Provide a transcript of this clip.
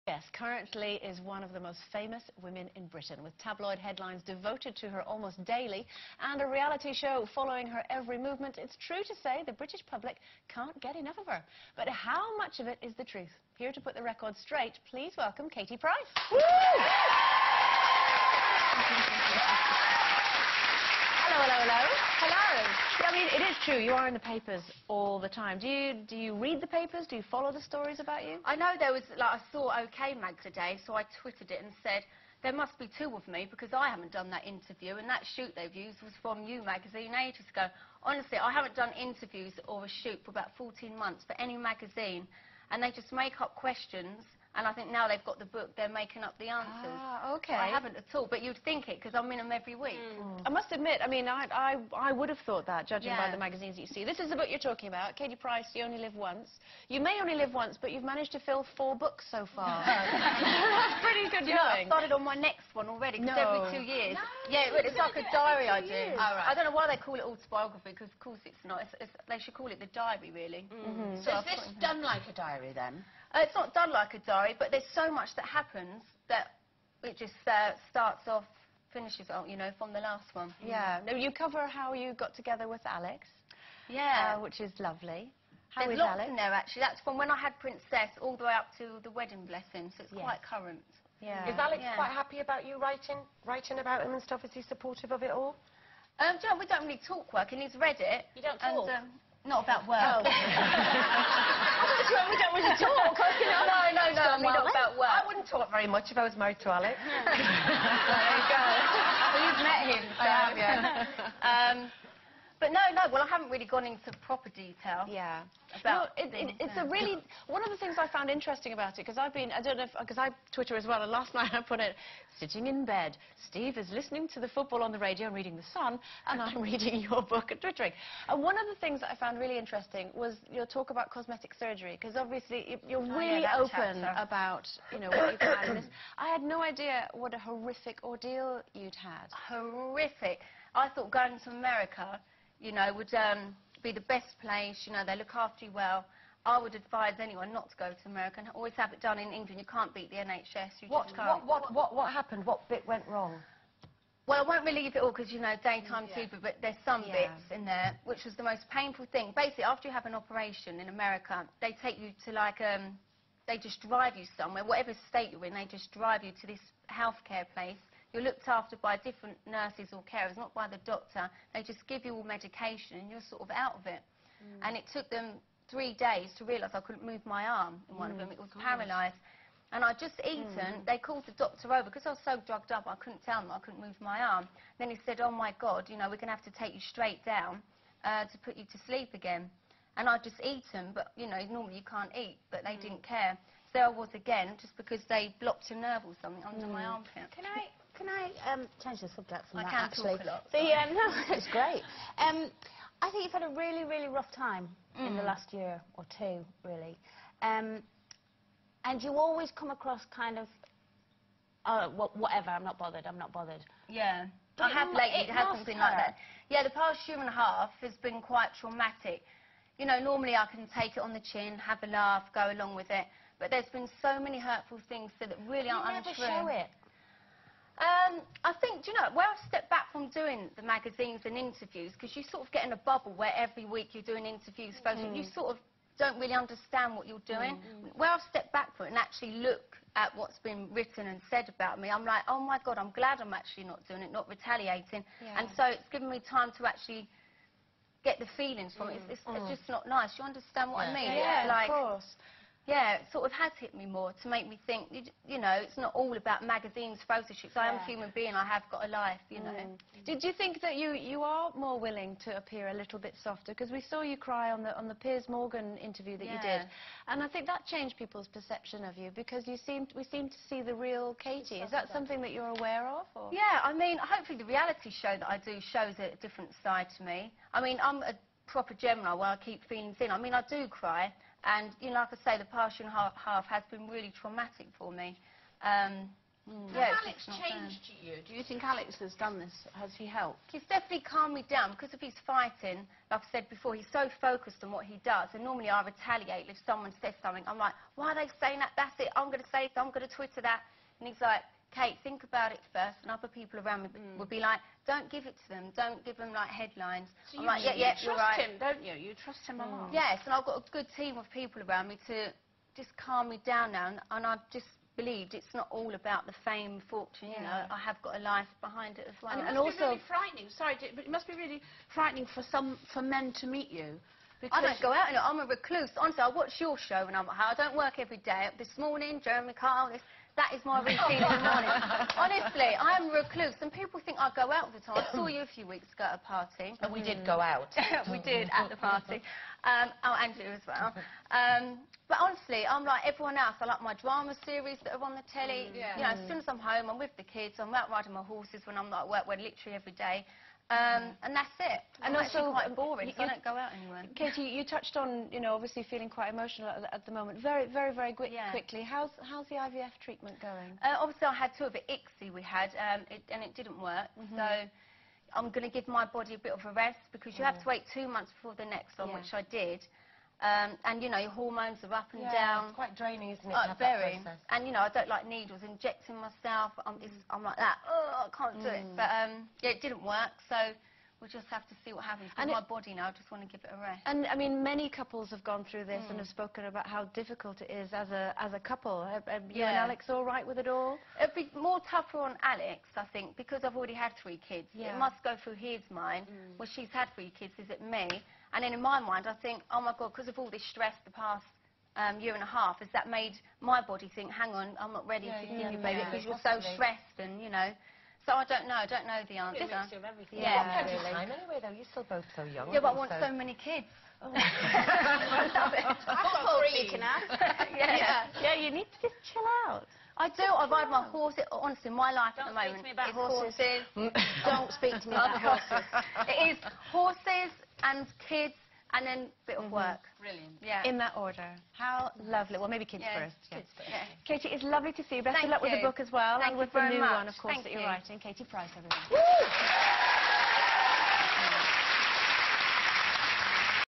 Yes, currently is one of the most famous women in Britain, with tabloid headlines devoted to her almost daily and a reality show following her every movement. It's true to say the British public can't get enough of her. But how much of it is the truth? Here to put the record straight, please welcome Katie Price. Woo! Hello, hello, hello. Hello. Yeah, I mean, it is true. You are in the papers all the time. Do you read the papers? Do you follow the stories about you? I know there was, like, I saw OK Mag today, so I twittered it and said, there must be two of me because I haven't done that interview, and that shoot they've used was from You magazine ages ago. Honestly, I haven't done interviews or a shoot for about 14 months for any magazine, and they just make up questions. And I think now they've got the book, they're making up the answers. Ah, OK. I haven't at all, but you'd think it, because I'm in them every week. I must admit, I mean, I would have thought that, judging by the magazines that you see. This is the book you're talking about, Katie Price, You Only Live Once. You may only live once, but you've managed to fill 4 books so far. That's pretty good going. I've started on my next one already, because every 2 years. No, yeah, it's like a diary I do. Oh, right. I don't know why they call it autobiography, because of course it's not. They should call it the diary, really. So is this done like a diary, then? It's not done like a diary, but there's so much that happens that it just starts off, finishes off, you know, from the last one. Yeah. No, you cover how you got together with Alex. Yeah. Which is lovely. How There's is lots Alex? in there, actually. That's from when I had Princess all the way up to the wedding blessing, so it's quite current. Yeah. Is Alex quite happy about you writing about him and stuff? Is he supportive of it all? We don't really talk work, and he's read it. You don't talk? Not about work. Oh. We don't want to talk. No, I mean not about work. I wouldn't talk very much if I was married to Alex. There you go. Well, you've met him, so. I have, yeah. But no, well, I haven't really gone into proper detail. Yeah. About it's a really, one of the things I found interesting about it, because I don't know if, because I Twitter as well, and last night I put it, sitting in bed, Steve is listening to the football on the radio and reading The Sun, and I'm reading your book and twittering. And one of the things that I found really interesting was your talk about cosmetic surgery, because obviously you're really open about, you know, what you've had in this. I had no idea what a horrific ordeal you'd had. Horrific. I thought going to America, you know, would be the best place. You know, they look after you well. I would advise anyone not to go to America and always have it done in England. You can't beat the NHS. You just can't. What happened? What bit went wrong? Well, I won't really leave it all because, you know, daytime super, but there's some bits in there, which was the most painful thing. Basically, after you have an operation in America, they take you to, like, they just drive you somewhere, whatever state you're in, they just drive you to this healthcare place. You're looked after by different nurses or carers, not by the doctor. They just give you all medication and you're sort of out of it. And it took them 3 days to realise I couldn't move my arm in one of them. It was paralysed. And I'd just eaten. They called the doctor over because I was so drugged up I couldn't tell them I couldn't move my arm. Then he said, oh my God, you know, we're going to have to take you straight down to put you to sleep again. And I'd just eaten, but, you know, normally you can't eat, but they didn't care. So I was again, just because they blocked a nerve or something under my armpit. Can I change the subject from that, I can actually? talk a lot. No, it's great. I think you've had a really, really rough time in the last year or two, really. And you always come across kind of, whatever, I'm not bothered. Yeah. I have lately had something like that. Yeah, the past year and a half has been quite traumatic. You know, normally I can take it on the chin, have a laugh, go along with it. But there's been so many hurtful things that really aren't untrue. You never show it. I think, do you know, where I've stepped back from doing the magazines and interviews, because you sort of get in a bubble where every week you're doing interviews, you sort of don't really understand what you're doing. Where I've stepped back from it and actually look at what's been written and said about me, I'm like, oh my God, I'm glad I'm actually not doing it, not retaliating. And so it's given me time to actually get the feelings from it. It's just not nice. You understand what I mean? Yeah, like, of course. Yeah, it sort of has hit me more to make me think, you know, it's not all about magazines, photo shoots. I am a human being, I have got a life, you know. Did you think that you are more willing to appear a little bit softer? Because we saw you cry on the Piers Morgan interview that you did. And I think that changed people's perception of you, because we seem to see the real Katie. Is that something that you're aware of? Or? Yeah, I mean, hopefully the reality show that I do shows a different side to me. I mean, I'm a proper Gemini where I keep feelings in. I mean, I do cry. And, you know, like I say, the past year and a half has been really traumatic for me. Yeah, Has Alex changed you? Do you think Alex has done this? Has he helped? He's definitely calmed me down because if he's fighting, like I said before, he's so focused on what he does. And normally I retaliate if someone says something. I'm like, why are they saying that? That's it. I'm going to say it. I'm going to Twitter that. And he's like, Kate, think about it first. And other people around me would be like, don't give it to them. Don't give them, like, headlines. So I'm like, yeah, you're right. You trust him, don't you? You trust him a lot. Yes, and I've got a good team of people around me to just calm me down now. And I've just believed it's not all about the fame, fortune, you know. I have got a life behind it as well. And it must be really frightening. Sorry, but it must be really frightening for men to meet you. I don't go out, you know, I'm a recluse. Honestly, I watch your show when I'm at home. I don't work every day. This morning, Jeremy Kyle, that is my routine in the morning. Honestly, I am a recluse, and people think I go out all the time. I saw you a few weeks ago at a party. And we did go out. We did, at the party. And you as well. But honestly, I'm like everyone else. I like my drama series that are on the telly. You know, as soon as I'm home, I'm with the kids. I'm out riding my horses when I'm not at work, when literally every day. And that's it. And I'm also actually quite boring, so I don't go out anywhere. Katie, you touched on, you know, obviously feeling quite emotional at the moment. Very quickly. How's the IVF treatment going? Obviously, I had two of it, ICSI we had, and it didn't work. So I'm going to give my body a bit of a rest because you have to wait 2 months before the next one, which I did. And, you know, your hormones are up and down. It's quite draining, isn't it? Very. And, you know, I don't like needles, injecting myself. I'm like that. Oh, I can't do it. But, yeah, it didn't work, so we'll just have to see what happens. And my body now, I just want to give it a rest. And, I mean, many couples have gone through this and have spoken about how difficult it is as a couple. Are you and Alex all right with it all? It'd be more tougher on Alex, I think, because I've already had 3 kids. It must go through his mind. Well, she's had 3 kids, is it me? And then in my mind, I think, oh, my God, because of all this stress the past year and a half, has that made my body think, hang on, I'm not ready to give you baby, because you're so stressed and, you know. So I don't know the answer. It's a mixture of everything. Yeah, Plenty of time anyway, though. You're still both so young. Yeah, but I want so many kids. I've got 3 you can have. Yeah, you need to just chill out. I do. I ride my horse. Honestly, my life at the moment Don't speak to me about is horses. Don't speak to me about horses. It is horses and kids and then a bit of work. Brilliant. Yeah. In that order. How lovely. Well, maybe kids first. Kids first. Yeah. Katie, it's lovely to see you. Best Thank of luck with the you. book as well. Thank and you with the very new much. one, of course, Thank that you're you. writing. Katie Price, everyone. Woo!